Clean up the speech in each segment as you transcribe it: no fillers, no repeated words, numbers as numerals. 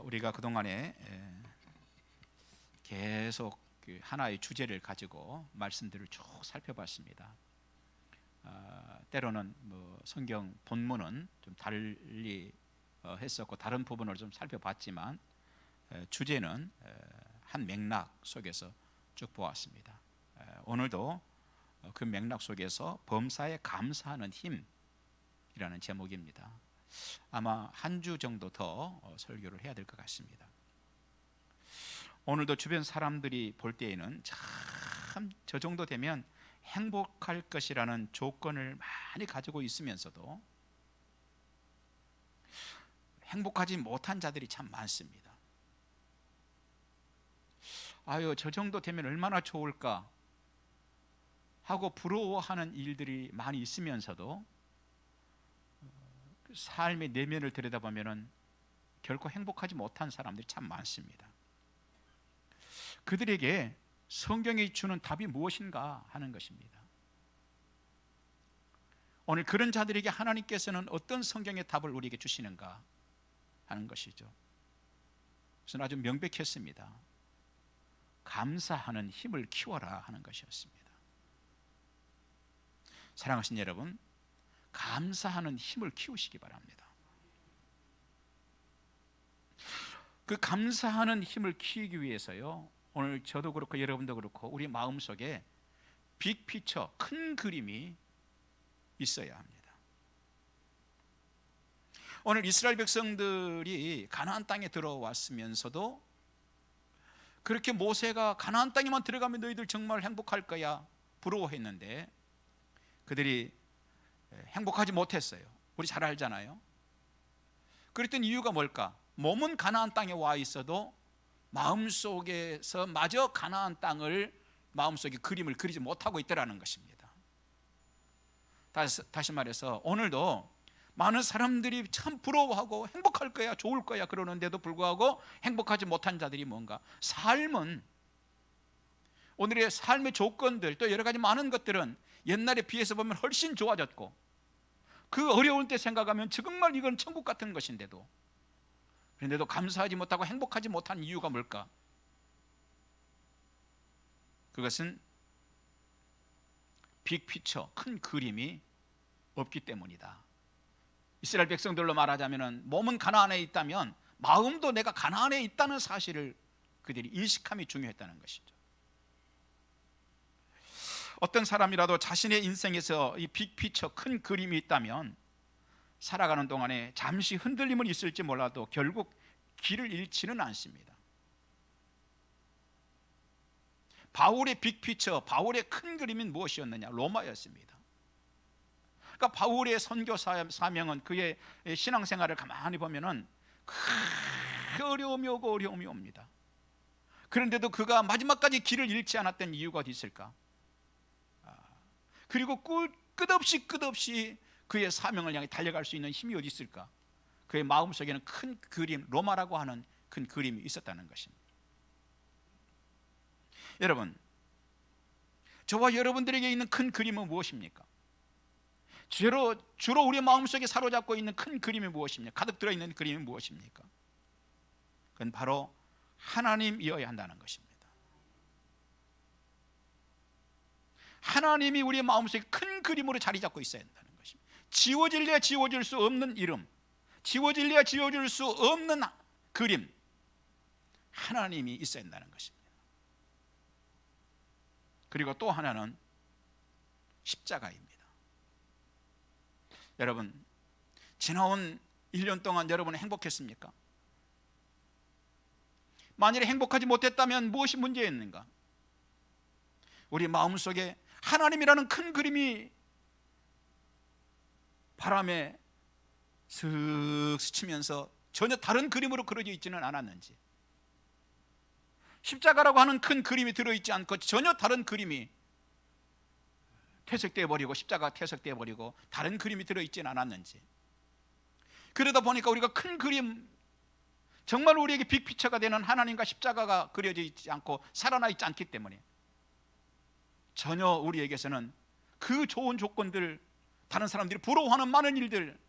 우리가 그동안에 계속 하나의 주제를 가지고 말씀들을 쭉 살펴봤습니다. 때로는 성경 본문은 좀 달리 했었고 다른 부분을 좀 살펴봤지만 주제는 한 맥락 속에서 쭉 보았습니다. 오늘도 그 맥락 속에서 범사에 감사하는 힘이라는 제목입니다. 아마 한 주 정도 더 설교를 해야 될 것 같습니다. 오늘도 주변 사람들이 볼 때에는 참 저 정도 되면 행복할 것이라는 조건을 많이 가지고 있으면서도 행복하지 못한 자들이 참 많습니다. 아유, 저 정도 되면 얼마나 좋을까 하고 부러워하는 일들이 많이 있으면서도 삶의 내면을 들여다보면 결코 행복하지 못한 사람들이 참 많습니다. 그들에게 성경이 주는 답이 무엇인가 하는 것입니다. 오늘 그런 자들에게 하나님께서는 어떤 성경의 답을 우리에게 주시는가 하는 것이죠. 그래서 아주 명백했습니다. 감사하는 힘을 키워라 하는 것이었습니다. 사랑하신 여러분, 감사하는 힘을 키우시기 바랍니다. 그 감사하는 힘을 키우기 위해서요, 오늘 저도 그렇고 여러분도 그렇고 우리 마음속에 빅피처, 큰 그림이 있어야 합니다. 오늘 이스라엘 백성들이 가나안 땅에 들어왔으면서도 그렇게 모세가 가나안 땅에만 들어가면 너희들 정말 행복할 거야 부러워했는데 그들이 행복하지 못했어요. 우리 잘 알잖아요. 그랬던 이유가 뭘까? 몸은 가나안 땅에 와 있어도 마음속에서 마저 가나안 땅을 마음속에 그림을 그리지 못하고 있더라는 것입니다. 다시 말해서 오늘도 많은 사람들이 참 부러워하고 행복할 거야, 좋을 거야 그러는데도 불구하고 행복하지 못한 자들이 뭔가, 삶은, 오늘의 삶의 조건들 또 여러 가지 많은 것들은 옛날에 비해서 보면 훨씬 좋아졌고 그 어려울 때 생각하면 정말 이건 천국 같은 것인데도, 그런데도 감사하지 못하고 행복하지 못한 이유가 뭘까? 그것은 빅피처, 큰 그림이 없기 때문이다. 이스라엘 백성들로 말하자면 몸은 가나안에 있다면 마음도 내가 가나안에 있다는 사실을 그들이 인식함이 중요했다는 것이죠. 어떤 사람이라도 자신의 인생에서 이 빅피처, 큰 그림이 있다면 살아가는 동안에 잠시 흔들림은 있을지 몰라도 결국 길을 잃지는 않습니다. 바울의 빅피처, 바울의 큰 그림은 무엇이었느냐? 로마였습니다. 그러니까 바울의 선교 사명은, 그의 신앙생활을 가만히 보면은 그 어려움이 오고 어려움이 옵니다. 그런데도 그가 마지막까지 길을 잃지 않았던 이유가 어디 있을까? 그리고 끝없이 그의 사명을 향해 달려갈 수 있는 힘이 어디 있을까? 그의 마음속에는 큰 그림, 로마라고 하는 큰 그림이 있었다는 것입니다. 여러분, 저와 여러분들에게 있는 큰 그림은 무엇입니까? 주로 우리 마음속에 사로잡고 있는 큰 그림이 무엇입니까? 가득 들어있는 그림이 무엇입니까? 그건 바로 하나님이어야 한다는 것입니다. 하나님이 우리 마음속에 큰 그림으로 자리 잡고 있어야 한다는 것입니다. 지워질래야 지워질 수 없는 이름, 지워질래야 지워질 수 없는 그림, 하나님이 있어야 한다는 것입니다. 그리고 또 하나는 십자가입니다. 여러분, 지나온 1년 동안 여러분은 행복했습니까? 만일에 행복하지 못했다면 무엇이 문제였는가? 우리 마음속에 하나님이라는 큰 그림이 바람에 슥 스치면서 전혀 다른 그림으로 그려져 있지는 않았는지, 십자가라고 하는 큰 그림이 들어있지 않고 전혀 다른 그림이 퇴색되어 버리고, 십자가가 퇴색되어 버리고 다른 그림이 들어있지는 않았는지, 그러다 보니까 우리가 큰 그림, 정말 우리에게 빅피처가 되는 하나님과 십자가가 그려져 있지 않고 살아나 있지 않기 때문에 전혀 우리에게서는 그 좋은 조건들, 다른 사람들이 부러워하는 많은 일들,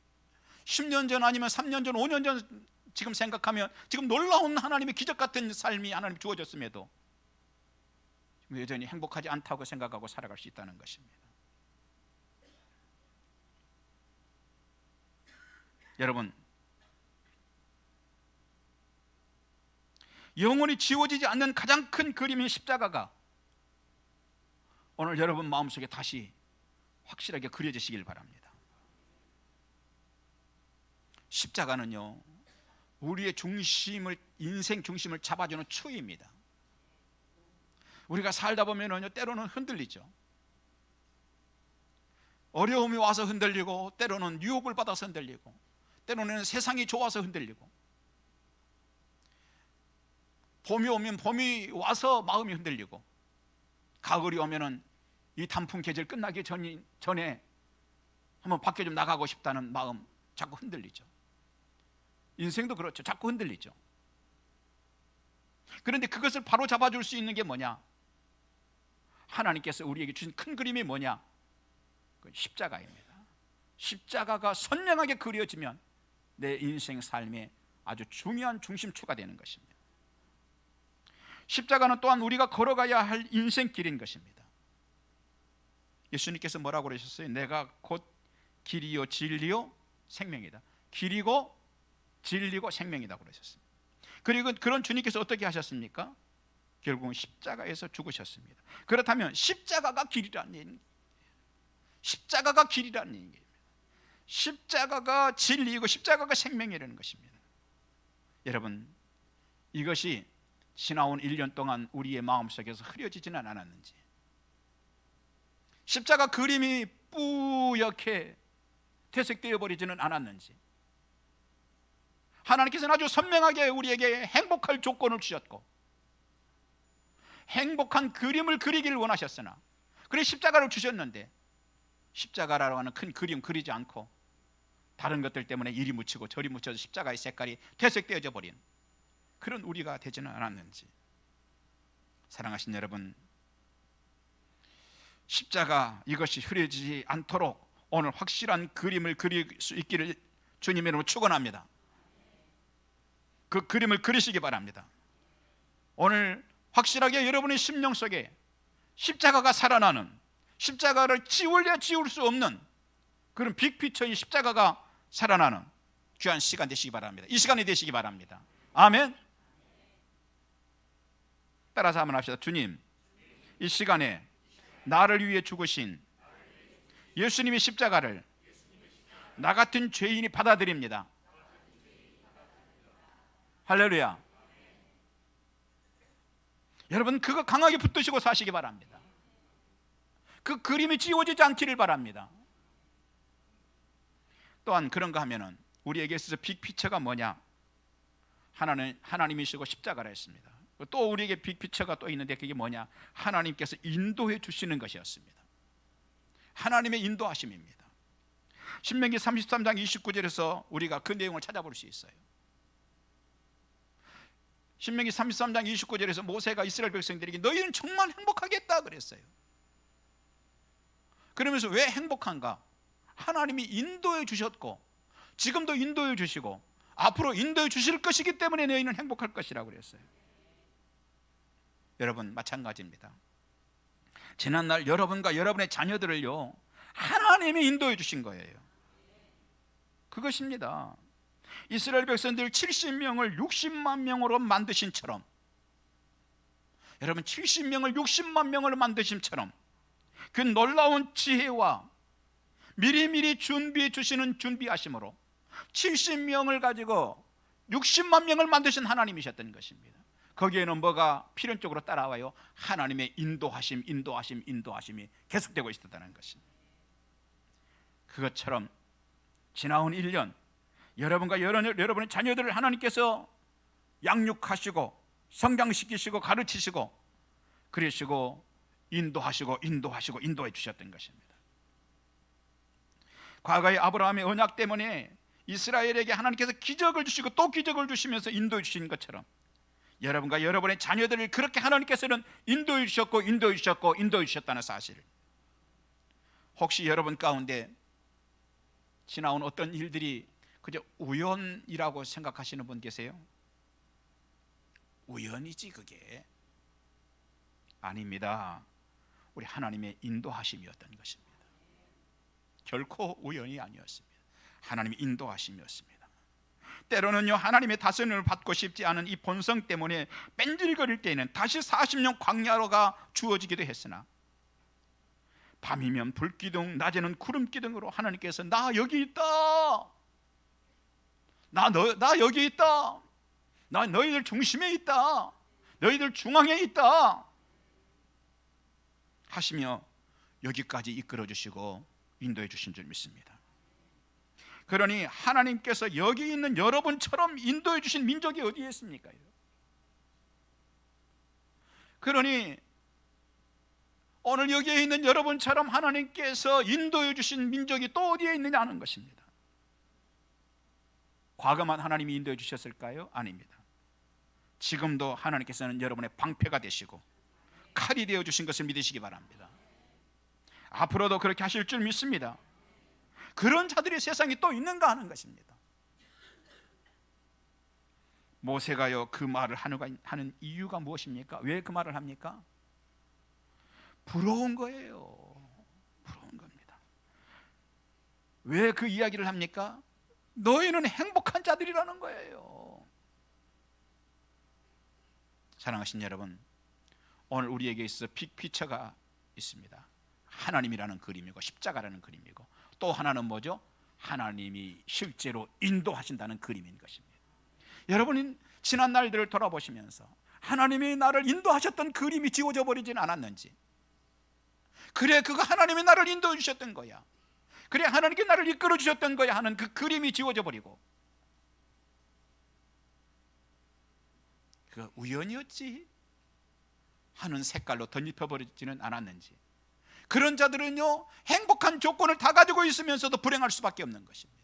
10년 전 아니면 3년 전, 5년 전 지금 생각하면 지금 놀라운 하나님의 기적 같은 삶이 하나님 주어졌음에도 여전히 행복하지 않다고 생각하고 살아갈 수 있다는 것입니다. 여러분, 영원히 지워지지 않는 가장 큰 그림인 십자가가 오늘 여러분 마음속에 다시 확실하게 그려지시길 바랍니다. 십자가는요, 우리의 중심을, 인생 중심을 잡아주는 추입니다. 우리가 살다 보면요, 때로는 흔들리죠. 어려움이 와서 흔들리고, 때로는 유혹을 받아서 흔들리고, 때로는 세상이 좋아서 흔들리고, 봄이 오면 봄이 와서 마음이 흔들리고, 가을이 오면은 이 단풍 계절 끝나기 전에 한번 밖에 좀 나가고 싶다는 마음 자꾸 흔들리죠. 인생도 그렇죠. 자꾸 흔들리죠. 그런데 그것을 바로 잡아줄 수 있는 게 뭐냐? 하나님께서 우리에게 주신 큰 그림이 뭐냐? 십자가입니다. 십자가가 선명하게 그려지면 내 인생 삶에 아주 중요한 중심축가 되는 것입니다. 십자가는 또한 우리가 걸어가야 할 인생길인 것입니다. 예수님께서 뭐라고 그러셨어요? 내가 곧 길이요 진리요 생명이다. 길이고 진리고 생명이다 그러셨습니다. 그리고 그런 주님께서 어떻게 하셨습니까? 결국은 십자가에서 죽으셨습니다. 그렇다면 십자가가 길이라는 얘기입니다. 십자가가 길이라는 얘기입니다. 십자가가 진리이고 십자가가 생명이라는 것입니다. 여러분, 이것이 지나온 1년 동안 우리의 마음속에서 흐려지지는 않았는지, 십자가 그림이 뿌옇게 퇴색되어 버리지는 않았는지, 하나님께서는 아주 선명하게 우리에게 행복할 조건을 주셨고 행복한 그림을 그리기를 원하셨으나, 그래 십자가를 주셨는데 십자가라고 하는 큰 그림 그리지 않고 다른 것들 때문에 이리 묻히고 저리 묻혀서 십자가의 색깔이 퇴색되어져 버린 그런 우리가 되지는 않았는지. 사랑하신 여러분, 십자가 이것이 흐려지지 않도록 오늘 확실한 그림을 그릴 수 있기를 주님의 이름으로 축원합니다. 그 그림을 그리시기 바랍니다. 오늘 확실하게 여러분의 심령 속에 십자가가 살아나는, 십자가를 지울래야 지울 수 없는 그런 빅피처인 십자가가 살아나는 귀한 시간 되시기 바랍니다. 이 시간이 되시기 바랍니다. 아멘. 따라서 한번 합시다. 주님, 이 시간에 나를 위해 죽으신 예수님의 십자가를 나 같은 죄인이 받아들입니다. 할렐루야. 여러분, 그거 강하게 붙드시고 사시기 바랍니다. 그 그림이 지워지지 않기를 바랍니다. 또한 그런가 하면은 우리에게 있어서 빅피처가 뭐냐? 하나님이시고 십자가라 했습니다. 또 우리에게 빅피처가 또 있는데 그게 뭐냐? 하나님께서 인도해 주시는 것이었습니다. 하나님의 인도하심입니다. 신명기 33장 29절에서 우리가 그 내용을 찾아볼 수 있어요. 신명기 33장 29절에서 모세가 이스라엘 백성들에게 너희는 정말 행복하겠다 그랬어요. 그러면서 왜 행복한가? 하나님이 인도해 주셨고 지금도 인도해 주시고 앞으로 인도해 주실 것이기 때문에 너희는 행복할 것이라고 그랬어요. 여러분, 마찬가지입니다. 지난날 여러분과 여러분의 자녀들을요, 하나님이 인도해 주신 거예요. 그것입니다. 이스라엘 백성들 70명을 60만 명으로 만드신처럼, 여러분 70명을 60만 명으로 만드심처럼 그 놀라운 지혜와 미리미리 준비해 주시는 준비하심으로 70명을 가지고 60만 명을 만드신 하나님이셨던 것입니다. 거기에는 뭐가 필연적으로 따라와요? 하나님의 인도하심이 계속되고 있었다는 것입니다. 그것처럼 지나온 1년 여러분과 여러분의 자녀들을 하나님께서 양육하시고 성장시키시고 가르치시고 그러시고 인도해 주셨던 것입니다. 과거의 아브라함의 언약 때문에 이스라엘에게 하나님께서 기적을 주시고 또 기적을 주시면서 인도해 주신 것처럼 여러분과 여러분의 자녀들을 그렇게 하나님께서는 인도해 주셨다는 사실, 혹시 여러분 가운데 지나온 어떤 일들이 그저 우연이라고 생각하시는 분 계세요? 우연이지 그게. 아닙니다. 우리 하나님의 인도하심이었던 것입니다. 결코 우연이 아니었습니다. 하나님의 인도하심이었습니다. 때로는요, 하나님의 다스림을 받고 싶지 않은 이 본성 때문에 뺀질거릴 때에는 다시 40년 광야로가 주어지기도 했으나, 밤이면 불기둥, 낮에는 구름기둥으로 하나님께서 나 여기 있다, 나 여기 있다, 나 너희들 중심에 있다, 너희들 중앙에 있다 하시며 여기까지 이끌어 주시고 인도해 주신 줄 믿습니다. 그러니 하나님께서 여기 있는 여러분처럼 인도해 주신 민족이 어디에 있습니까? 그러니 오늘 여기에 있는 여러분처럼 하나님께서 인도해 주신 민족이 또 어디에 있느냐는 것입니다. 과거만 하나님이 인도해 주셨을까요? 아닙니다. 지금도 하나님께서는 여러분의 방패가 되시고 칼이 되어 주신 것을 믿으시기 바랍니다. 앞으로도 그렇게 하실 줄 믿습니다. 그런 자들이 세상에 또 있는가 하는 것입니다. 모세가요 그 말을 하는 이유가 무엇입니까? 왜 그 말을 합니까? 부러운 거예요. 부러운 겁니다. 왜 그 이야기를 합니까? 너희는 행복한 자들이라는 거예요. 사랑하신 여러분, 오늘 우리에게 있어 빅피처가 있습니다. 하나님이라는 그림이고 십자가라는 그림이고, 또 하나는 뭐죠? 하나님이 실제로 인도하신다는 그림인 것입니다. 여러분은 지난 날들을 돌아보시면서 하나님이 나를 인도하셨던 그림이 지워져 버리진 않았는지, 그래 그거 하나님이 나를 인도해 주셨던 거야, 그래 하나님께 나를 이끌어 주셨던 거야 하는 그 그림이 지워져 버리고, 그 우연이었지 하는 색깔로 덧입혀 버리지는 않았는지, 그런 자들은요 행복한 조건을 다 가지고 있으면서도 불행할 수밖에 없는 것입니다.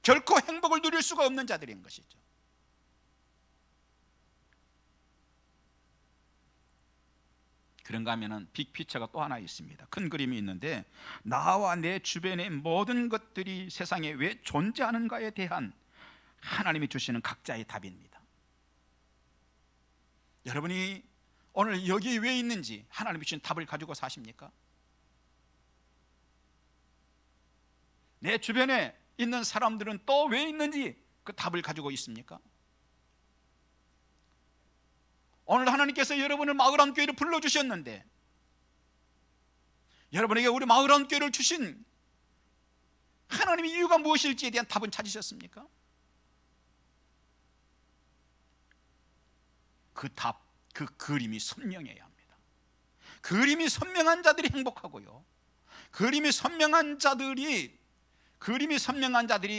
결코 행복을 누릴 수가 없는 자들인 것이죠. 그런가 하면은 빅피처가 또 하나 있습니다. 큰 그림이 있는데, 나와 내 주변의 모든 것들이 세상에 왜 존재하는가에 대한 하나님이 주시는 각자의 답입니다. 여러분이 오늘 여기 왜 있는지 하나님이 주신 답을 가지고 사십니까? 내 주변에 있는 사람들은 또 왜 있는지 그 답을 가지고 있습니까? 오늘 하나님께서 여러분을 마을함교회를 불러주셨는데, 여러분에게 우리 마을함교회를 주신 하나님의 이유가 무엇일지에 대한 답은 찾으셨습니까? 그 답, 그 그림이 선명해야 합니다. 그림이 선명한 자들이 행복하고요, 그림이 선명한 자들이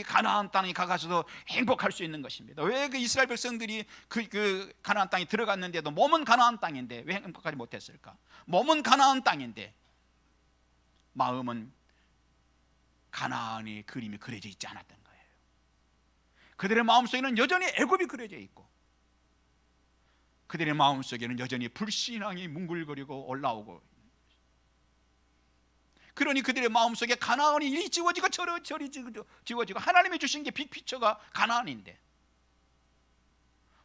가나안 땅에 가가서도 행복할 수 있는 것입니다. 왜 그 이스라엘 백성들이 그 가나안 땅에 들어갔는데도 몸은 가나안 땅인데 왜 행복하지 못했을까? 몸은 가나안 땅인데 마음은 가나안의 그림이 그려져 있지 않았던 거예요. 그들의 마음속에는 여전히 애굽이 그려져 있고, 그들의 마음속에는 여전히 불신앙이 뭉글거리고 올라오고, 그러니 그들의 마음속에 가나안이 이리 지워지고 저리 지워지고, 하나님이 주신 게 빅피처가 가나안인데,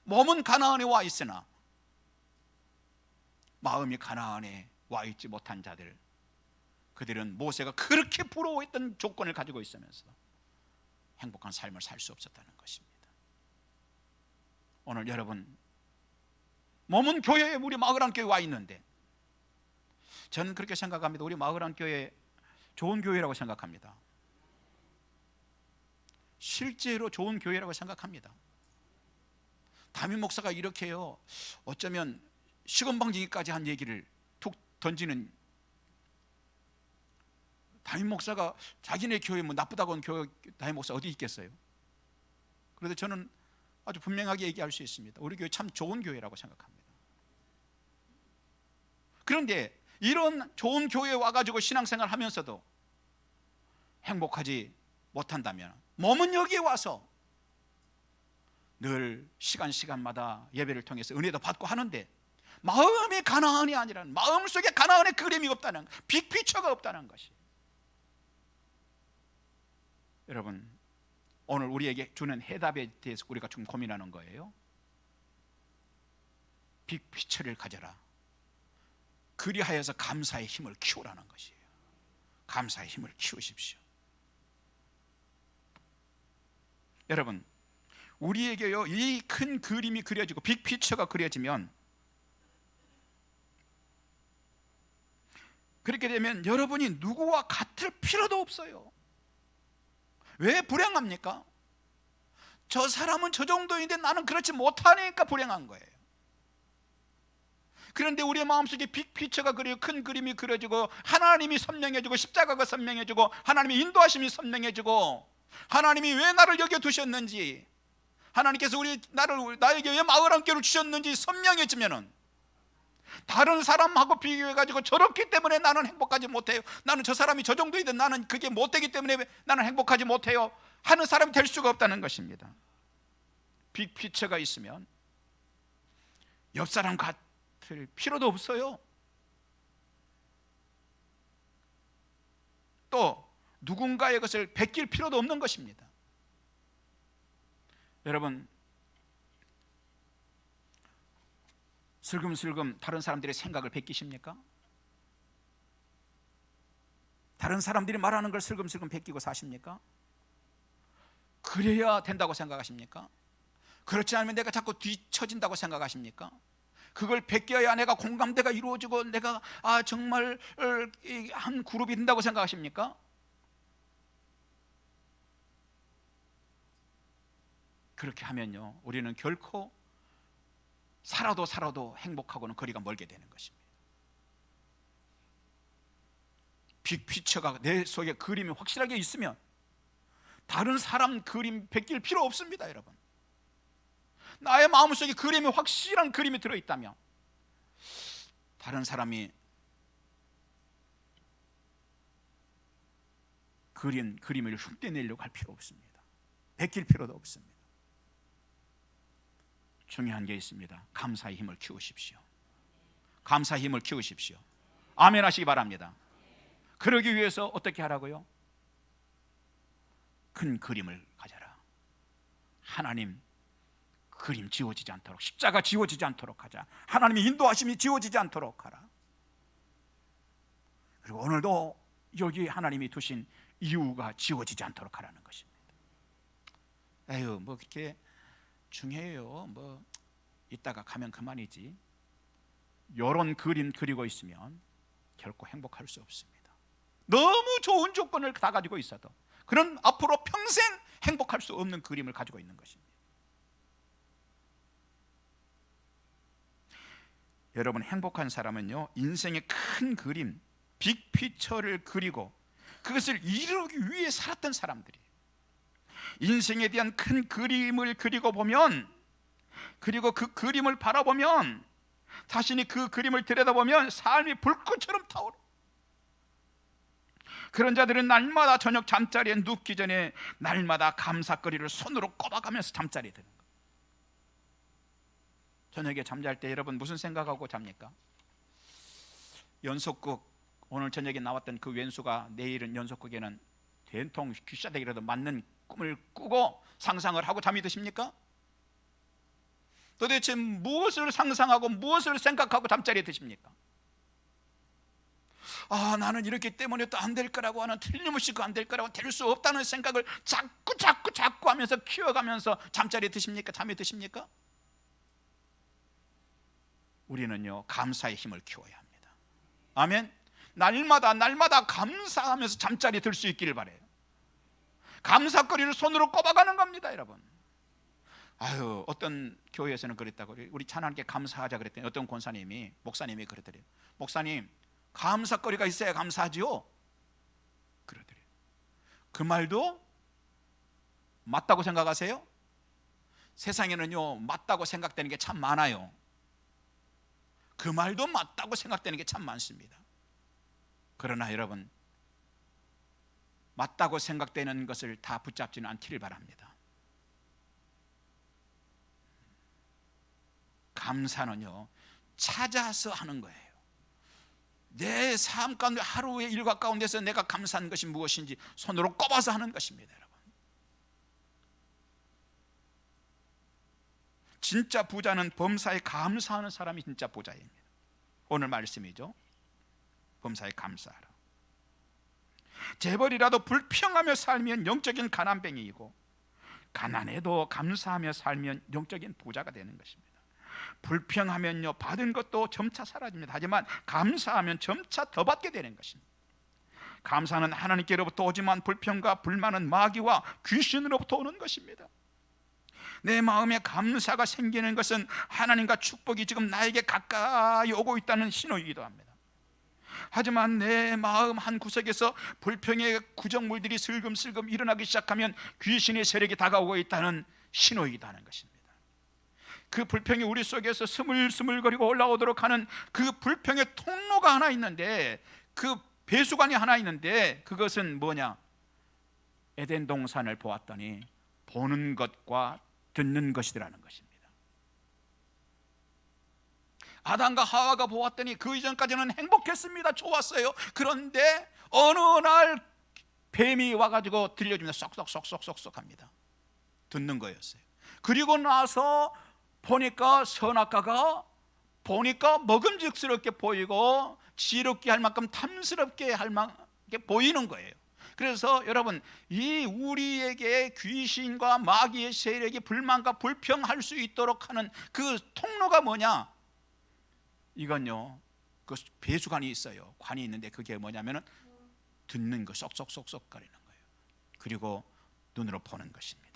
몸은 가나안에 와 있으나 마음이 가나안에 와 있지 못한 자들, 그들은 모세가 그렇게 부러워했던 조건을 가지고 있으면서 행복한 삶을 살 수 없었다는 것입니다. 오늘 여러분, 몸은 교회에, 우리 마을함교회에 와 있는데, 저는 그렇게 생각합니다. 우리 마을함교회 좋은 교회라고 생각합니다. 실제로 좋은 교회라고 생각합니다. 담임 목사가 이렇게요, 어쩌면 시건방지기까지 한 얘기를 툭 던지는, 담임 목사가 자기네 교회 뭐 나쁘다고 하는 교회 담임 목사 어디 있겠어요? 그래도 저는 아주 분명하게 얘기할 수 있습니다. 우리 교회 참 좋은 교회라고 생각합니다. 그런데 이런 좋은 교회에 와가지고 신앙생활 하면서도 행복하지 못한다면, 몸은 여기에 와서 늘 시간마다 예배를 통해서 은혜도 받고 하는데 마음이 가나안이 아니라는, 마음속에 가나안의 그림이 없다는, 빅피처가 없다는 것이, 여러분 오늘 우리에게 주는 해답에 대해서 우리가 좀 고민하는 거예요. 빅피처를 가져라. 그리하여서 감사의 힘을 키우라는 것이에요. 감사의 힘을 키우십시오. 여러분, 우리에게요, 이 큰 그림이 그려지고 빅피처가 그려지면, 그렇게 되면 여러분이 누구와 같을 필요도 없어요. 왜 불행합니까? 저 사람은 저 정도인데 나는 그렇지 못하니까 불행한 거예요. 그런데 우리의 마음속에 빅피처가 그리고 큰 그림이 그려지고, 하나님이 선명해지고, 십자가가 선명해지고, 하나님의 인도하심이 선명해지고, 하나님이 왜 나를 여겨 두셨는지, 하나님께서 나에게 왜 마을 함께를 주셨는지 선명해지면은, 다른 사람하고 비교해가지고 저렇기 때문에 나는 행복하지 못해요, 나는 저 사람이 저 정도이든 나는 그게 못되기 때문에 나는 행복하지 못해요 하는 사람이 될 수가 없다는 것입니다. 빅피처가 있으면 옆 사람 같을 필요도 없어요. 또 누군가의 것을 베낄 필요도 없는 것입니다. 여러분, 슬금슬금 다른 사람들의 생각을 베끼십니까? 다른 사람들이 말하는 걸 슬금슬금 베끼고 사십니까? 그래야 된다고 생각하십니까? 그렇지 않으면 내가 자꾸 뒤처진다고 생각하십니까? 그걸 베껴야 내가 공감대가 이루어지고 내가 정말 한 그룹이 된다고 생각하십니까? 그렇게 하면요, 우리는 결코 살아도 행복하고는 거리가 멀게 되는 것입니다. 빅피처가 내 속에 그림이 확실하게 있으면 다른 사람 그림 베낄 필요 없습니다. 여러분, 나의 마음속에 그림이 확실한 그림이 들어있다면 다른 사람이 그림을 흉내내려고 할 필요 없습니다. 베낄 필요도 없습니다. 중요한 게 있습니다. 감사의 힘을 키우십시오. 감사의 힘을 키우십시오. 아멘 하시기 바랍니다. 그러기 위해서 어떻게 하라고요? 큰 그림을 가져라. 하나님 그림 지워지지 않도록, 십자가 지워지지 않도록 하자. 하나님의 인도하심이 지워지지 않도록 하라. 그리고 오늘도 여기 하나님이 두신 이유가 지워지지 않도록 하라는 것입니다. 에휴, 뭐 그렇게 중요해요. 뭐 이따가 가면 그만이지. 이런 그림 그리고 있으면 결코 행복할 수 없습니다. 너무 좋은 조건을 다 가지고 있어도 그는 앞으로 평생 행복할 수 없는 그림을 가지고 있는 것입니다. 여러분, 행복한 사람은요, 인생의 큰 그림, 빅피처를 그리고 그것을 이루기 위해 살았던 사람들이에요. 인생에 대한 큰 그림을 그리고 보면, 그리고 그 그림을 바라보면, 자신이 그 그림을 들여다보면 삶이 불꽃처럼 타오르. 그런 자들은 날마다 저녁 잠자리에 눕기 전에 날마다 감사거리를 손으로 꼽아가면서 잠자리에 드는 거예요. 저녁에 잠잘 때 여러분 무슨 생각하고 잡니까? 연속극, 오늘 저녁에 나왔던 그 왼수가 내일은 연속극에는 된통 귀싸대기라도 맞는 꿈을 꾸고 상상을 하고 잠이 드십니까? 도대체 무엇을 상상하고 무엇을 생각하고 잠자리에 드십니까? 나는 이렇기 때문에 또 안 될 거라고 하는, 틀림없이 안 될 거라고, 될 수 없다는 생각을 자꾸 하면서 키워가면서 잠자리에 드십니까? 잠에 드십니까? 우리는요, 감사의 힘을 키워야 합니다. 아멘. 날마다 감사하면서 잠자리에 들 수 있기를 바라요. 감사거리를 손으로 꼽아가는 겁니다, 여러분. 어떤 교회에서는 그랬다고, 우리 하나님께 감사하자 그랬더니 어떤 목사님이 그러더래요. 목사님, 감사거리가 있어야 감사하지요? 그러더래요. 그 말도 맞다고 생각하세요? 세상에는요, 맞다고 생각되는 게 참 많아요. 그 말도 맞다고 생각되는 게 참 많습니다. 그러나 여러분, 맞다고 생각되는 것을 다 붙잡지는 않기를 바랍니다. 감사는요, 찾아서 하는 거예요. 내 삶 가운데, 하루의 일과 가운데서 내가 감사한 것이 무엇인지 손으로 꼽아서 하는 것입니다. 여러분, 진짜 부자는 범사에 감사하는 사람이 진짜 부자입니다. 오늘 말씀이죠. 범사에 감사하라. 재벌이라도 불평하며 살면 영적인 가난뱅이이고, 가난해도 감사하며 살면 영적인 부자가 되는 것입니다. 불평하면요, 받은 것도 점차 사라집니다. 하지만 감사하면 점차 더 받게 되는 것입니다. 감사는 하나님께로부터 오지만 불평과 불만은 마귀와 귀신으로부터 오는 것입니다. 내 마음에 감사가 생기는 것은 하나님과 축복이 지금 나에게 가까이 오고 있다는 신호이기도 합니다. 하지만 내 마음 한 구석에서 불평의 구정물들이 슬금슬금 일어나기 시작하면 귀신의 세력이 다가오고 있다는 신호이기도 하는 것입니다. 그 불평이 우리 속에서 스물스물거리고 올라오도록 하는 그 불평의 통로가 하나 있는데, 그 배수관이 하나 있는데, 그것은 뭐냐? 에덴 동산을 보았더니 보는 것과 듣는 것이라는 것입니다. 아담과 하와가 보았더니 그 이전까지는 행복했습니다. 좋았어요. 그런데 어느 날 뱀이 와가지고 들려주면 쏙쏙쏙쏙쏙 합니다. 듣는 거였어요. 그리고 나서 보니까 선악과가 보니까 먹음직스럽게 보이고 지롭게 할 만큼 탐스럽게 할 만큼 보이는 거예요. 그래서 여러분, 이 우리에게 귀신과 마귀의 세력이 불만과 불평할 수 있도록 하는 그 통로가 뭐냐? 이건요, 그 배수관이 있어요. 관이 있는데 그게 뭐냐면은 듣는 거, 쏙쏙쏙쏙 거리는 거예요. 그리고 눈으로 보는 것입니다.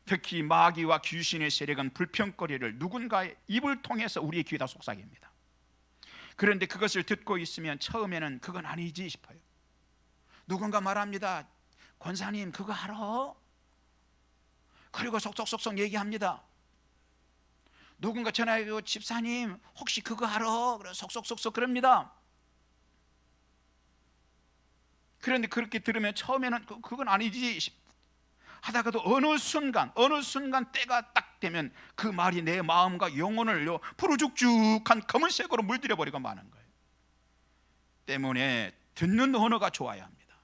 특히 마귀와 귀신의 세력은 불평거리를 누군가의 입을 통해서 우리의 귀에다 속삭입니다. 그런데 그것을 듣고 있으면 처음에는 그건 아니지 싶어요. 누군가 말합니다. 권사님 그거 알아? 그리고 속속속속 얘기합니다. 누군가 전화해서 집사님 혹시 그거 알아? 그래서 속속속속 그럽니다. 그런데 그렇게 들으면 처음에는 그건 아니지 하다가도 어느 순간 때가 딱 되면 그 말이 내 마음과 영혼을 푸르죽죽한 검은색으로 물들여 버리고 마는 거예요. 때문에 듣는 언어가 좋아야 합니다.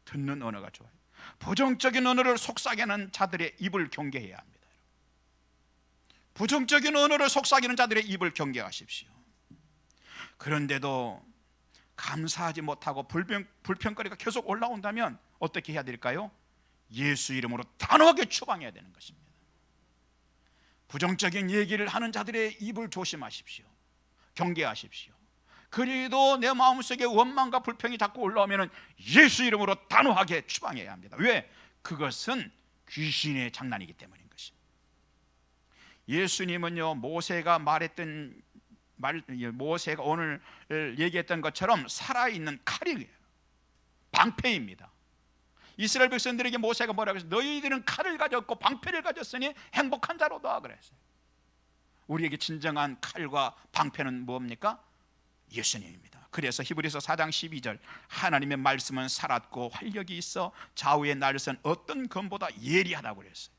듣는 언어가 좋아요. 부정적인 언어를 속삭이는 자들의 입을 경계해야 합니다. 부정적인 언어를 속삭이는 자들의 입을 경계하십시오. 그런데도 감사하지 못하고 불평거리가 계속 올라온다면 어떻게 해야 될까요? 예수 이름으로 단호하게 추방해야 되는 것입니다. 부정적인 얘기를 하는 자들의 입을 조심하십시오. 경계하십시오. 그래도 내 마음속에 원망과 불평이 자꾸 올라오면 예수 이름으로 단호하게 추방해야 합니다. 왜? 그것은 귀신의 장난이기 때문인 것입니다. 예수님은요, 모세가 오늘 얘기했던 것처럼 살아있는 칼이에요. 방패입니다. 이스라엘 백성들에게 모세가 뭐라고 했어요? 너희들은 칼을 가졌고 방패를 가졌으니 행복한 자로다 그랬어요. 우리에게 진정한 칼과 방패는 뭡니까? 예수님입니다. 그래서 히브리서 4장 12절 하나님의 말씀은 살았고 활력이 있어 좌우의 날선 어떤 검보다 예리하다고 그랬어요.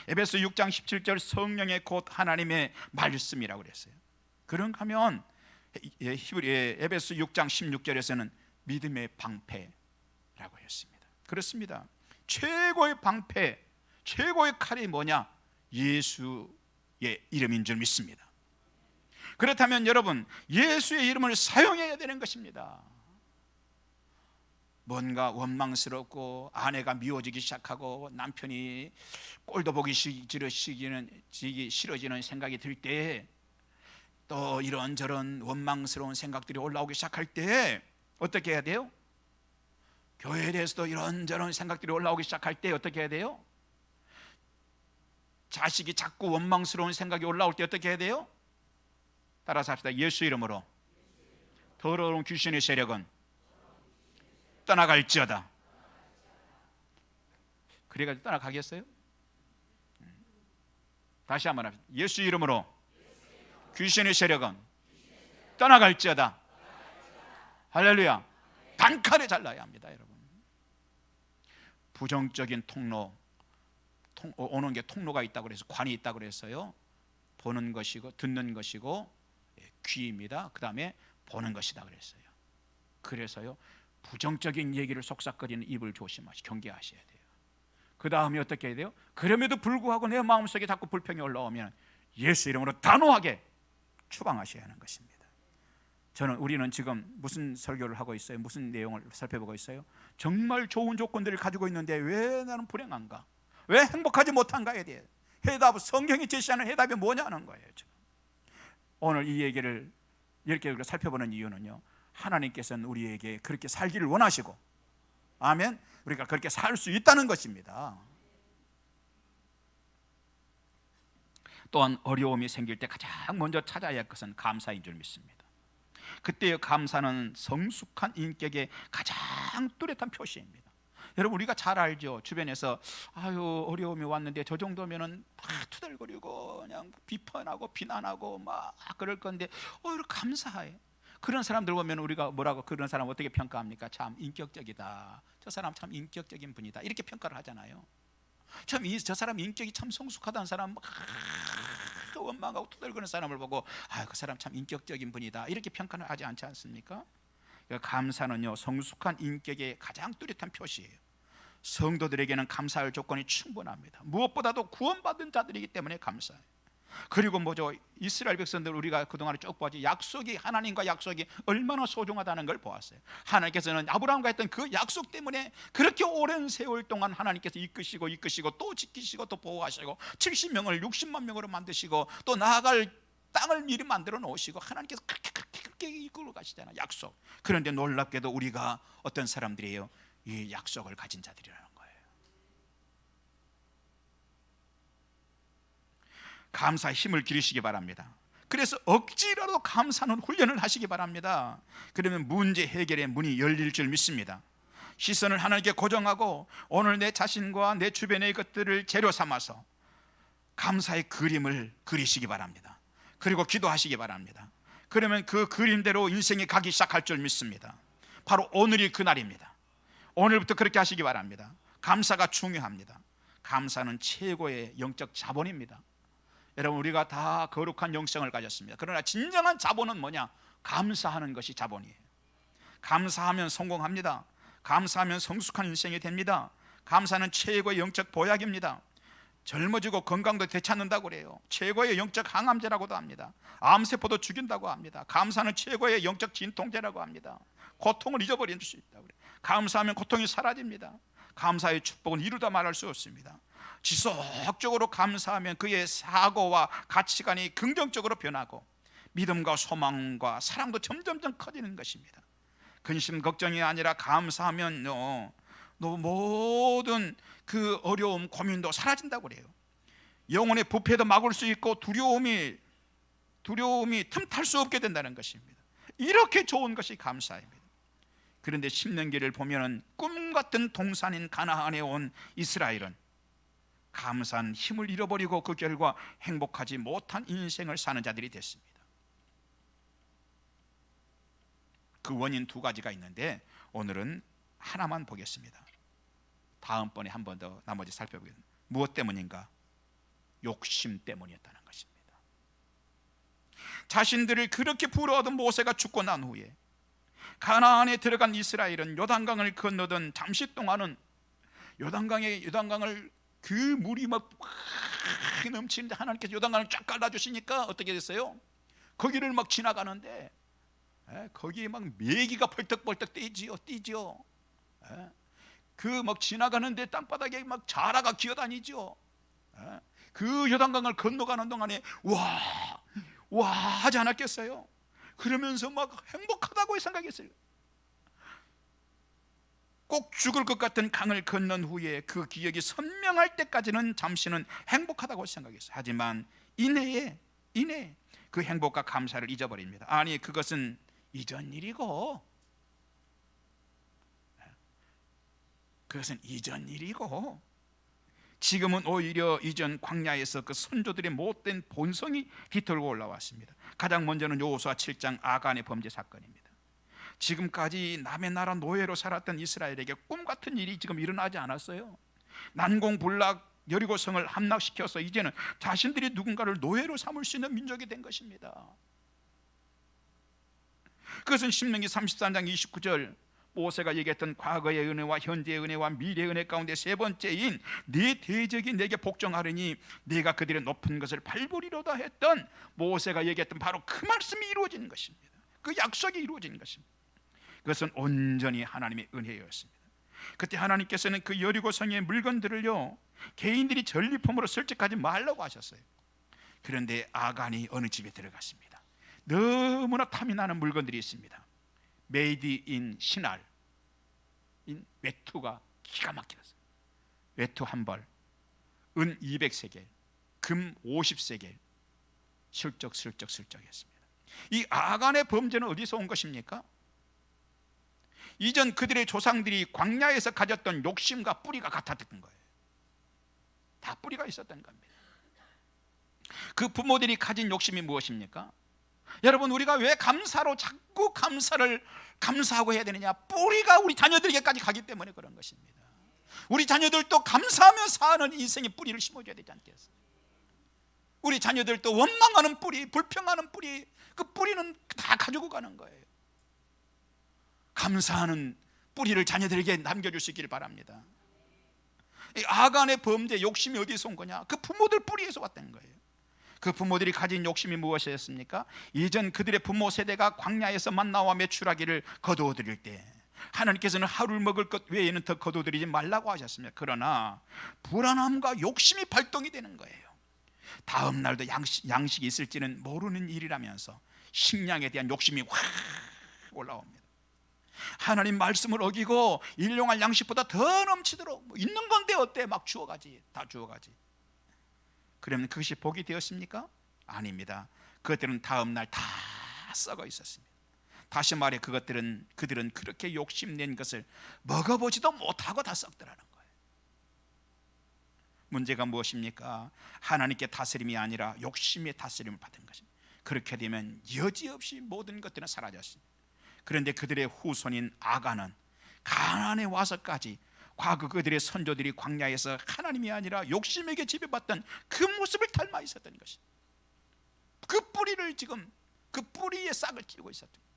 에베소 6장 17절 성령의 곧 하나님의 말씀이라고 그랬어요. 그런가 하면 에베소 6장 16절에서는 믿음의 방패라고 했습니다. 그렇습니다. 최고의 방패, 최고의 칼이 뭐냐? 예수의 이름인 줄 믿습니다. 그렇다면 여러분, 예수의 이름을 사용해야 되는 것입니다. 뭔가 원망스럽고 아내가 미워지기 시작하고 남편이 꼴도 보기 싫어지는 생각이 들 때, 또 이런저런 원망스러운 생각들이 올라오기 시작할 때 어떻게 해야 돼요? 교회에 대해서도 이런저런 생각들이 올라오기 시작할 때 어떻게 해야 돼요? 자식이 자꾸 원망스러운 생각이 올라올 때 어떻게 해야 돼요? 따라서 합시다. 예수 이름으로 더러운 귀신의 세력은 떠나갈지어다. 그래가지고 떠나가겠어요? 다시 한번 합시다. 예수 이름으로 귀신의 세력은 떠나갈지어다. 할렐루야. 단칼에 잘라야 합니다, 여러분. 부정적인 통로, 오는 게 통로가 있다고 그래서 관이 있다고 그래서요. 보는 것이고 듣는 것이고 귀입니다. 그 다음에 보는 것이다 그랬어요. 그래서요, 부정적인 얘기를 속삭거리는 입을 조심하시, 경계하셔야 돼요. 그 다음에 어떻게 해야 돼요? 그럼에도 불구하고 내 마음속에 자꾸 불평이 올라오면 예수 이름으로 단호하게 추방하셔야 하는 것입니다. 우리는 지금 무슨 설교를 하고 있어요? 무슨 내용을 살펴보고 있어요? 정말 좋은 조건들을 가지고 있는데 왜 나는 불행한가? 왜 행복하지 못한가에 대해 성경이 제시하는 해답이 뭐냐는 거예요. 지금. 오늘 이 얘기를 이렇게 살펴보는 이유는요, 하나님께서는 우리에게 그렇게 살기를 원하시고, 아멘, 우리가 그렇게 살 수 있다는 것입니다. 또한 어려움이 생길 때 가장 먼저 찾아야 할 것은 감사인 줄 믿습니다. 그때의 감사는 성숙한 인격의 가장 뚜렷한 표시입니다. 여러분, 우리가 잘 알죠. 주변에서 어려움이 왔는데 저 정도면은 막 투덜거리고 그냥 비판하고 비난하고 막 그럴 건데 이렇게 감사해. 그런 사람들 보면 우리가 뭐라고, 그런 사람 어떻게 평가합니까? 참 인격적이다. 저 사람 참 인격적인 분이다. 이렇게 평가를 하잖아요. 저 사람 인격이 참 성숙하다는 사람, 원망하고 투덜거리는 사람을 보고 그 사람 참 인격적인 분이다, 이렇게 평가를 하지 않지 않습니까? 감사는요, 성숙한 인격의 가장 뚜렷한 표시예요. 성도들에게는 감사할 조건이 충분합니다. 무엇보다도 구원받은 자들이기 때문에 감사해요. 그리고 뭐죠? 이스라엘 백성들, 우리가 그동안에 쭉 보았지, 하나님과 약속이 얼마나 소중하다는 걸 보았어요. 하나님께서는 아브라함과 했던 그 약속 때문에 그렇게 오랜 세월 동안 하나님께서 이끄시고 또 지키시고 또 보호하시고 70명을 60만 명으로 만드시고 또 나아갈 땅을 미리 만들어 놓으시고 하나님께서 그렇게 이끌어 가시잖아요. 약속. 그런데 놀랍게도 우리가 어떤 사람들이에요? 이 약속을 가진 자들이라는 거예요. 감사의 힘을 기르시기 바랍니다. 그래서 억지라도 감사는 훈련을 하시기 바랍니다. 그러면 문제 해결의 문이 열릴 줄 믿습니다. 시선을 하나님께 고정하고 오늘 내 자신과 내 주변의 것들을 재료 삼아서 감사의 그림을 그리시기 바랍니다. 그리고 기도하시기 바랍니다. 그러면 그 그림대로 인생이 가기 시작할 줄 믿습니다. 바로 오늘이 그날입니다. 오늘부터 그렇게 하시기 바랍니다. 감사가 중요합니다. 감사는 최고의 영적 자본입니다. 여러분, 우리가 다 거룩한 영성을 가졌습니다. 그러나 진정한 자본은 뭐냐? 감사하는 것이 자본이에요. 감사하면 성공합니다. 감사하면 성숙한 인생이 됩니다. 감사는 최고의 영적 보약입니다. 젊어지고 건강도 되찾는다고 그래요. 최고의 영적 항암제라고도 합니다. 암세포도 죽인다고 합니다. 감사는 최고의 영적 진통제라고 합니다. 고통을 잊어버릴 수 있다고 그래요. 감사하면 고통이 사라집니다. 감사의 축복은 이루다 말할 수 없습니다. 지속적으로 감사하면 그의 사고와 가치관이 긍정적으로 변하고 믿음과 소망과 사랑도 점점점 커지는 것입니다. 근심 걱정이 아니라 감사하면 모든 그 어려움 고민도 사라진다고 그래요. 영혼의 부패도 막을 수 있고 두려움이 틈탈 수 없게 된다는 것입니다. 이렇게 좋은 것이 감사입니다. 그런데 신명기를 보면은 꿈같은 동산인 가나안에 온 이스라엘은 감사한 힘을 잃어버리고 그 결과 행복하지 못한 인생을 사는 자들이 됐습니다. 그 원인 두 가지가 있는데 오늘은 하나만 보겠습니다. 다음번에 한 번 더 나머지 살펴보겠습니다. 무엇 때문인가? 욕심 때문이었다는 것입니다. 자신들을 그렇게 부러워하던 모세가 죽고 난 후에 가나안에 들어간 이스라엘은 요단강을 건너던 잠시 동안은 요단강을 그 물이 막 넘치는데 하나님께서 요단강을 쫙 갈라주시니까 어떻게 됐어요? 거기를 막 지나가는데 거기에 막 메기가 벌떡벌떡 뛰지요. 그 막 지나가는데 땅바닥에 막 자라가 기어다니죠. 그 요단강을 건너가는 동안에 와 하지 않았겠어요? 그러면서 막 행복하다고 생각했어요. 꼭 죽을 것 같은 강을 건넌 후에 그 기억이 선명할 때까지는 잠시는 행복하다고 생각했어요. 하지만 이내에 그 행복과 감사를 잊어버립니다. 아니, 그것은 이전 일이고 지금은 오히려 이전 광야에서 그 선조들의 못된 본성이 뒤틀고 올라왔습니다. 가장 먼저는 여호수아 7장 아간의 범죄 사건입니다. 지금까지 남의 나라 노예로 살았던 이스라엘에게 꿈같은 일이 지금 일어나지 않았어요. 난공불락 여리고성을 함락시켜서 이제는 자신들이 누군가를 노예로 삼을 수 있는 민족이 된 것입니다. 그것은 신명기 33장 29절 모세가 얘기했던 과거의 은혜와 현재의 은혜와 미래의 은혜 가운데 세 번째인 네 대적이 내게 복종하리니 내가 그들의 높은 것을 밟으리로다 했던 모세가 얘기했던 바로 그 말씀이 이루어진 것입니다. 그 약속이 이루어진 것입니다. 그것은 온전히 하나님의 은혜였습니다. 그때 하나님께서는 그 여리고 성의 물건들을요 개인들이 전리품으로 설적하지 말라고 하셨어요. 그런데 아간이 어느 집에 들어갔습니다. 너무나 탐이 나는 물건들이 있습니다. 메이드 인 신할 인 외투가 기가 막혔어요. 외투 한 벌, 은 200세겔, 금 50세겔, 슬쩍 했습니다. 이 아간의 범죄는 어디서 온 것입니까? 이전 그들의 조상들이 광야에서 가졌던 욕심과 뿌리가 같았던 거예요. 다 뿌리가 있었던 겁니다. 그 부모들이 가진 욕심이 무엇입니까? 여러분, 우리가 왜 감사로 자꾸 감사하고 해야 되느냐? 뿌리가 우리 자녀들에게까지 가기 때문에 그런 것입니다. 우리 자녀들도 감사하며 사는 인생의 뿌리를 심어줘야 되지 않겠어요? 우리 자녀들도 원망하는 뿌리, 불평하는 뿌리, 그 뿌리는 다 가지고 가는 거예요. 감사하는 뿌리를 자녀들에게 남겨줄 수 있기를 바랍니다. 이 아간의 범죄 욕심이 어디서 온 거냐? 그 부모들 뿌리에서 왔다는 거예요. 그 부모들이 가진 욕심이 무엇이었습니까? 이전 그들의 부모 세대가 광야에서 만나와 메추라기를 거두어드릴 때 하나님께서는 하루를 먹을 것 외에는 더 거두어드리지 말라고 하셨습니다. 그러나 불안함과 욕심이 발동이 되는 거예요. 다음 날도 양식이 있을지는 모르는 일이라면서 식량에 대한 욕심이 확 올라옵니다. 하나님 말씀을 어기고 일용할 양식보다 더 넘치도록 있는 건데 어때? 막 주워가지, 다 주워가지. 그러면 그것이 복이 되었습니까? 아닙니다. 그것들은 다음 날 다 썩어 있었습니다. 다시 말해 그들은 그렇게 욕심낸 것을 먹어보지도 못하고 다 썩더라는 거예요. 문제가 무엇입니까? 하나님께 다스림이 아니라 욕심의 다스림을 받은 것입니다. 그렇게 되면 여지없이 모든 것들은 사라졌습니다. 그런데 그들의 후손인 아간은 가나안에 와서까지 과거 그들의 선조들이 광야에서 하나님이 아니라 욕심에게 지배받던 그 모습을 닮아 있었던 것입니다. 그 뿌리를 지금 그 뿌리에 싹을 틔우고 있었던 거예요.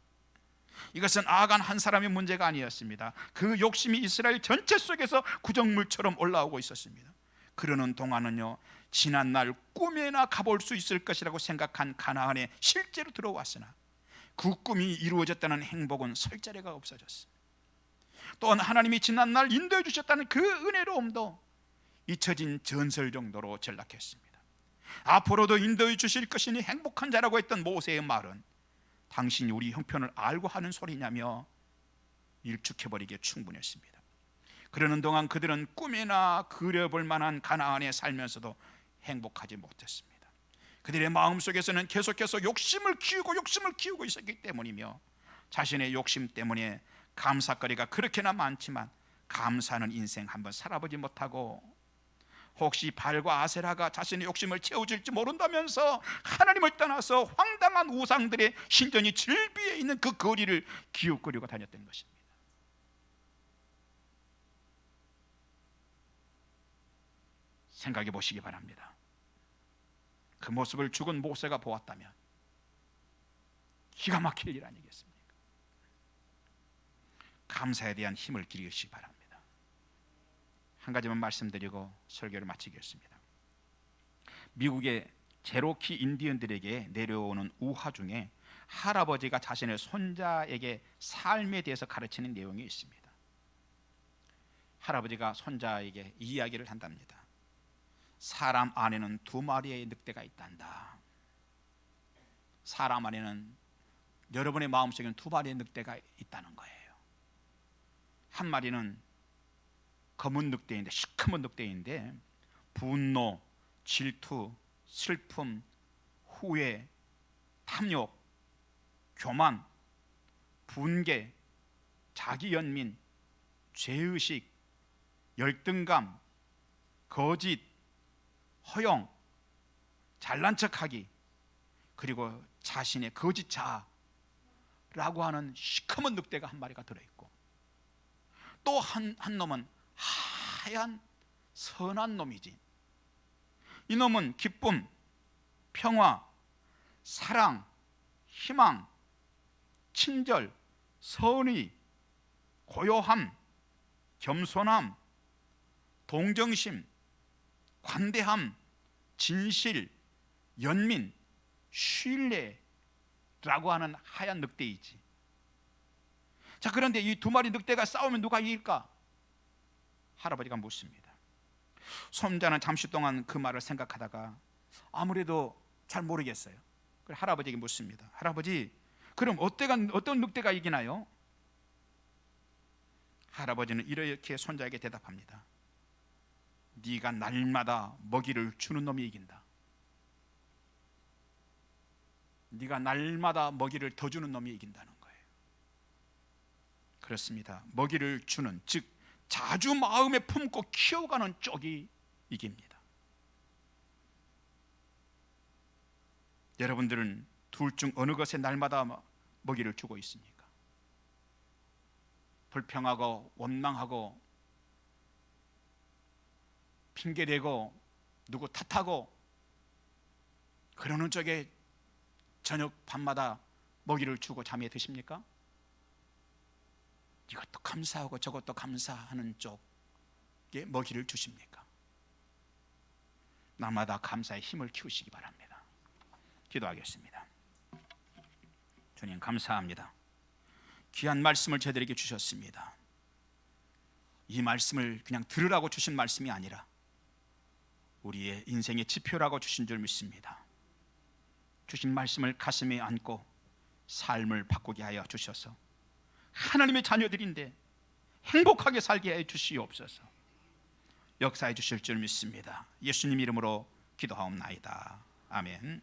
이것은 아간 한 사람의 문제가 아니었습니다. 그 욕심이 이스라엘 전체 속에서 구정물처럼 올라오고 있었습니다. 그러는 동안은요 지난날 꿈에나 가볼 수 있을 것이라고 생각한 가나안에 실제로 들어왔으나 그 꿈이 이루어졌다는 행복은 설 자리가 없어졌습니다. 또한 하나님이 지난날 인도해 주셨다는 그 은혜로움도 잊혀진 전설 정도로 전락했습니다. 앞으로도 인도해 주실 것이니 행복한 자라고 했던 모세의 말은 당신이 우리 형편을 알고 하는 소리냐며 일축해버리기에 충분했습니다. 그러는 동안 그들은 꿈이나 그려볼 만한 가나안에 살면서도 행복하지 못했습니다. 그들의 마음속에서는 계속해서 욕심을 키우고 있었기 때문이며 자신의 욕심 때문에 감사거리가 그렇게나 많지만 감사하는 인생 한번 살아보지 못하고 혹시 발과 아세라가 자신의 욕심을 채워줄지 모른다면서 하나님을 떠나서 황당한 우상들의 신전이 즐비에 있는 그 거리를 기웃거리고 다녔던 것입니다. 생각해 보시기 바랍니다. 그 모습을 죽은 모세가 보았다면 기가 막힐 일 아니겠습니까? 감사에 대한 힘을 기르시기 바랍니다. 한 가지만 말씀드리고 설교를 마치겠습니다. 미국의 제로키 인디언들에게 내려오는 우화 중에 할아버지가 자신의 손자에게 삶에 대해서 가르치는 내용이 있습니다. 할아버지가 손자에게 이야기를 한답니다. 사람 안에는 2마리의 늑대가 있단다. 사람 안에는 여러분의 마음속에는 2마리의 늑대가 있다는 거예요. 한 마리는 검은 늑대인데, 시커먼 늑대인데 분노, 질투, 슬픔, 후회, 탐욕, 교만, 분개, 자기연민, 죄의식, 열등감, 거짓, 허용, 잘난 척하기, 그리고 자신의 거짓 자아라고 하는 시커먼 늑대가 한 마리가 들어있고, 또 한 놈은 하얀 선한 놈이지. 이 놈은 기쁨, 평화, 사랑, 희망, 친절, 선의, 고요함, 겸손함, 동정심, 관대함, 진실, 연민, 신뢰라고 하는 하얀 늑대이지. 자, 그런데 이 두 마리 늑대가 싸우면 누가 이길까? 할아버지가 묻습니다. 손자는 잠시 동안 그 말을 생각하다가 아무래도 잘 모르겠어요. 그래서 할아버지에게 묻습니다. 할아버지, 그럼 어떤 늑대가 이기나요? 할아버지는 이렇게 손자에게 대답합니다. 네가 날마다 먹이를 주는 놈이 이긴다. 네가 날마다 먹이를 더 주는 놈이 이긴다는 거예요. 그렇습니다. 먹이를 주는, 즉 자주 마음에 품고 키워가는 쪽이 이깁니다. 여러분들은 둘 중 어느 것에 날마다 먹이를 주고 있습니까? 불평하고 원망하고 핑계대고 누구 탓하고 그러는 쪽에 저녁 밤마다 먹이를 주고 잠에 드십니까? 이것도 감사하고 저것도 감사하는 쪽에 먹이를 주십니까? 날마다 감사의 힘을 키우시기 바랍니다. 기도하겠습니다. 주님, 감사합니다. 귀한 말씀을 저희들에게 주셨습니다. 이 말씀을 그냥 들으라고 주신 말씀이 아니라 우리의 인생의 지표라고 주신 줄 믿습니다. 주신 말씀을 가슴에 안고 삶을 바꾸게 하여 주셔서 하나님의 자녀들인데 행복하게 살게 해 주시옵소서. 역사해 주실 줄 믿습니다. 예수님 이름으로 기도하옵나이다. 아멘.